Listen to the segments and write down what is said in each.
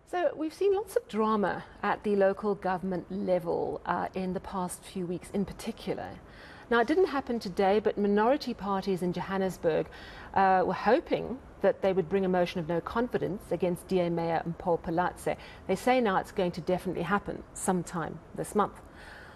So we've seen lots of drama at the local government level in the past few weeks in particular. Now, it didn't happen today, but minority parties in Johannesburg were hoping that they would bring a motion of no confidence against DA Mayor Mpho Phalatse. They say now it's going to definitely happen sometime this month.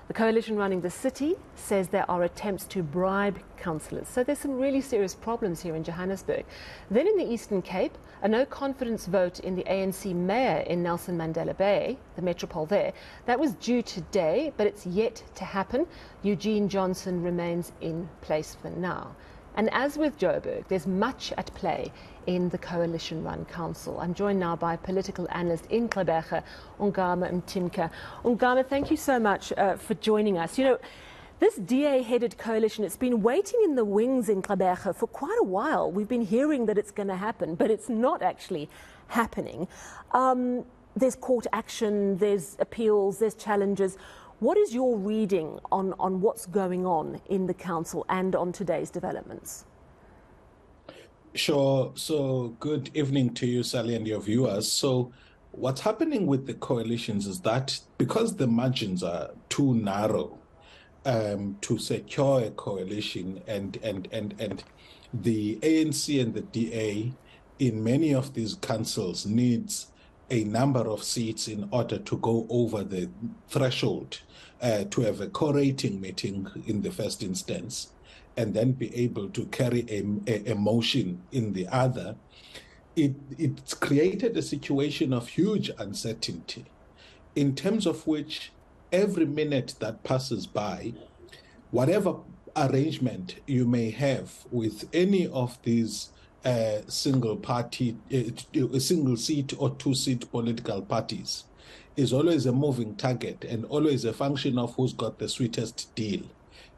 The coalition running the city says there are attempts to bribe councillors. So there's some really serious problems here in Johannesburg. Then in the Eastern Cape, a no-confidence vote in the ANC mayor in Nelson Mandela Bay, the metropole there, that was due today, but it's yet to happen. Eugene Johnson remains in place for now. And as with Joburg, there's much at play in the coalition-run council. I'm joined now by political analyst in Ongama Mtimka. Ongama, thank you so much for joining us. You know, this DA-headed coalition, it's been waiting in the wings in Ongama for quite a while. We've been hearing that it's going to happen, but it's not actually happening. There's court action, there's appeals, there's challenges. What is your reading on what's going on in the council and on today's developments? Sure. So good evening to you, Sally, and your viewers. So what's happening with the coalitions is that because the margins are too narrow to secure a coalition, and the ANC and the DA in many of these councils needs a number of seats in order to go over the threshold to have a co-rating meeting in the first instance, and then be able to carry a motion in the other. It's created a situation of huge uncertainty, in terms of which every minute that passes by, whatever arrangement you may have with any of these single party, single seat or two seat political parties, is always a moving target and always a function of who's got the sweetest deal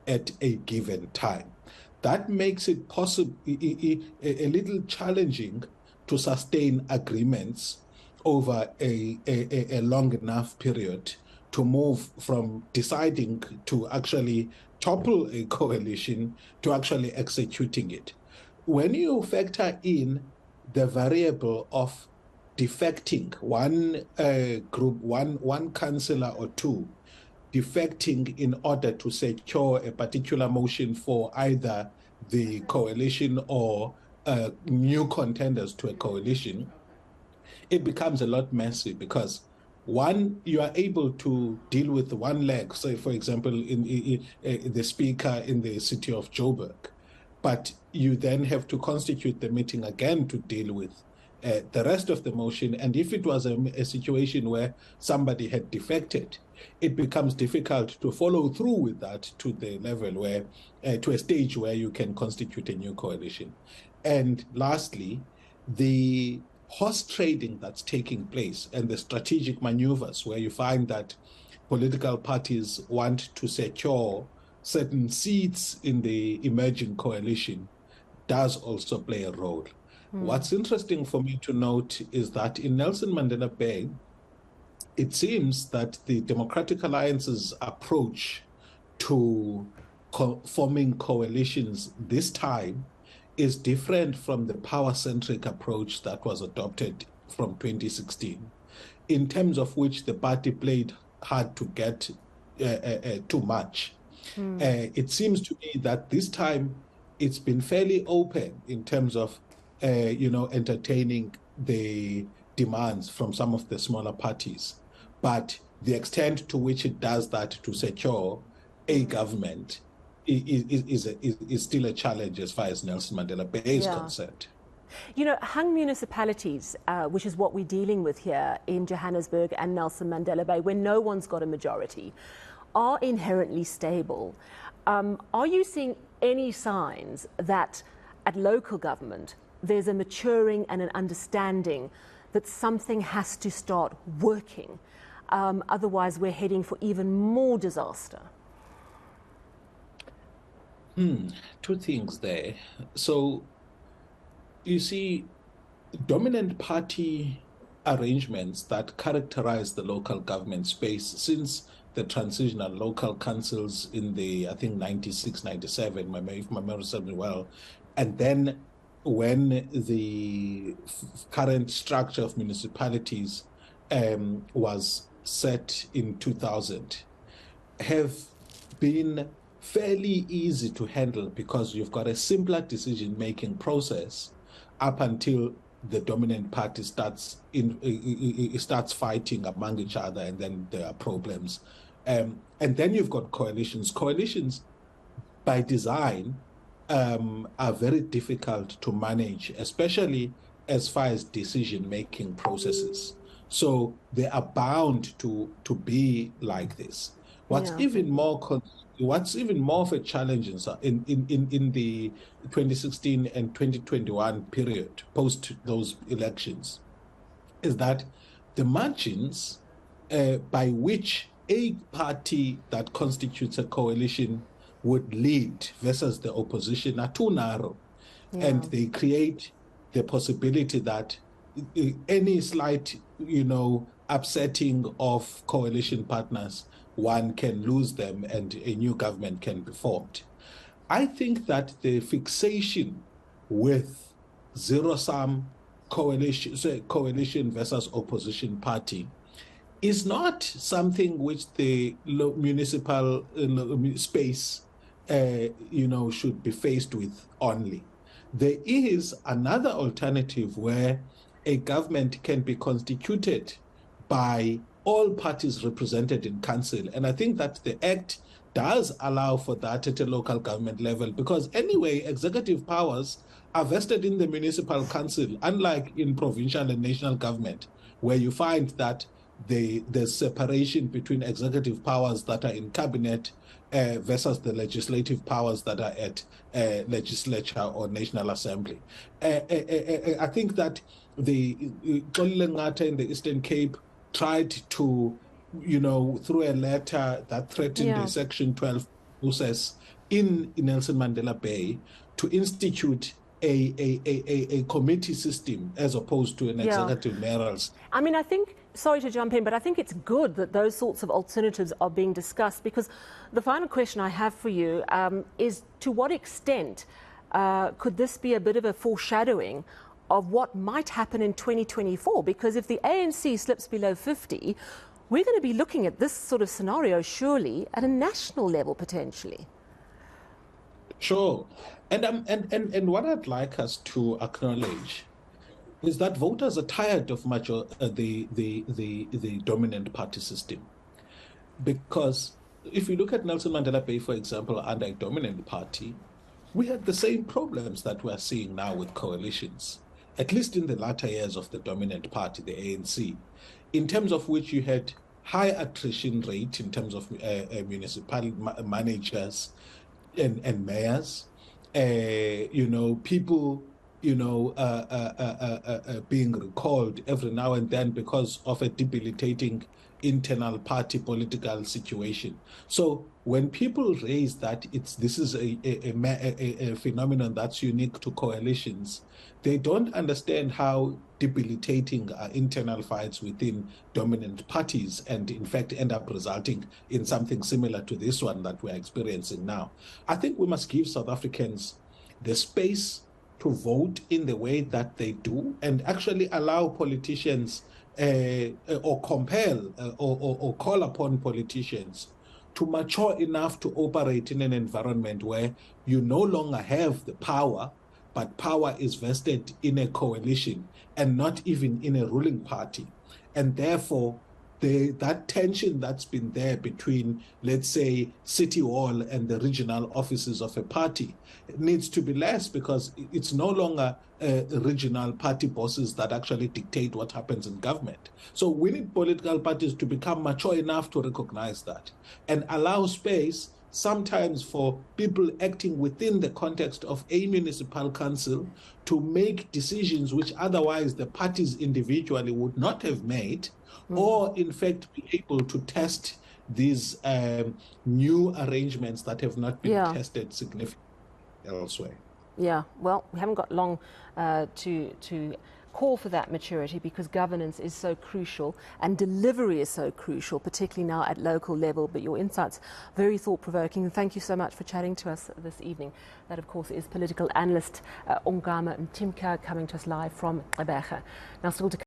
at a given time. That makes it possible a little challenging to sustain agreements over a long enough period to move from deciding to actually topple a coalition to actually executing it. When you factor in the variable of defecting one group, one councillor or two, defecting in order to secure a particular motion for either the coalition or new contenders to a coalition, it becomes a lot messy, because one, you are able to deal with one leg, say for example in the speaker in the city of Joburg, but you then have to constitute the meeting again to deal with the rest of the motion. And if it was a situation where somebody had defected, it becomes difficult to follow through with that to the level where, to a stage where you can constitute a new coalition. And lastly, the horse trading that's taking place and the strategic maneuvers where you find that political parties want to secure certain seats in the emerging coalition does also play a role. What's interesting for me to note is that in Nelson Mandela Bay, it seems that the Democratic Alliance's approach to forming coalitions this time is different from the power-centric approach that was adopted from 2016, in terms of which the party played hard to get too much. It seems to me that this time it's been fairly open in terms of entertaining the demands from some of the smaller parties. But the extent to which it does that to secure a government is still a challenge as far as Nelson Mandela Bay is concerned. You know, hung municipalities, which is what we're dealing with here in Johannesburg and Nelson Mandela Bay, where no one's got a majority, are inherently stable. Are you seeing any signs that at local government there's a maturing and an understanding that something has to start working? Otherwise, we're heading for even more disaster. Two things there. So, you see, dominant party arrangements that characterize the local government space since the transitional local councils in the, I think, 96, 97, if my memory serves me well, and then when the current structure of municipalities was set in 2000 have been fairly easy to handle because you've got a simpler decision-making process up until the dominant party starts fighting among each other, and then there are problems. And then you've got coalitions. Coalitions, by design, are very difficult to manage, especially as far as decision-making processes. So they are bound to be like this. What's even more of a challenge in the 2016 and 2021 period post those elections is that the margins by which a party that constitutes a coalition would lead versus the opposition are too narrow, and they create the possibility that any slight, upsetting of coalition partners, one can lose them and a new government can be formed. I think that the fixation with zero-sum coalition versus opposition party is not something which the municipal space, should be faced with only. There is another alternative where a government can be constituted by all parties represented in council. And I think that the Act does allow for that at a local government level, because anyway, executive powers are vested in the municipal council, unlike in provincial and national government, where you find that there's separation between executive powers that are in cabinet versus the legislative powers that are at legislature or National Assembly. I think that the Xolilengata in the Eastern Cape tried to, through a letter that threatened the Section 12 process in Nelson Mandela Bay, to institute a committee system as opposed to an executive mayoral. I mean, I think, sorry to jump in, but I think it's good that those sorts of alternatives are being discussed, because the final question I have for you is, to what extent could this be a bit of a foreshadowing of what might happen in 2024? Because if the ANC slips below 50, we're going to be looking at this sort of scenario surely at a national level potentially. Sure. And what I'd like us to acknowledge is that voters are tired of much of the dominant party system. Because if you look at Nelson Mandela Bay, for example, under a dominant party, we had the same problems that we're seeing now with coalitions, at least in the latter years of the dominant party, the ANC, in terms of which you had high attrition rate in terms of municipal managers and mayors, people, being recalled every now and then because of a debilitating internal party political situation. So when people raise that this is a phenomenon that's unique to coalitions, they don't understand how debilitating are internal fights within dominant parties, and in fact end up resulting in something similar to this one that we're experiencing now. I think we must give South Africans the space to vote in the way that they do, and actually allow politicians or compel or call upon politicians to mature enough to operate in an environment where you no longer have the power, but power is vested in a coalition and not even in a ruling party. And therefore, that tension that's been there between, let's say, City Hall and the regional offices of a party needs to be less, because it's no longer regional party bosses that actually dictate what happens in government. So we need political parties to become mature enough to recognize that and allow space sometimes for people acting within the context of a municipal council to make decisions which otherwise the parties individually would not have made, or in fact be able to test these new arrangements that have not been tested significantly elsewhere. Yeah, well, we haven't got long to call for that maturity, because governance is so crucial and delivery is so crucial, particularly now at local level. But your insights, very thought-provoking. Thank you so much for chatting to us this evening. That, of course, is political analyst Ongama Mtimka, coming to us live from Joburg. Now, still to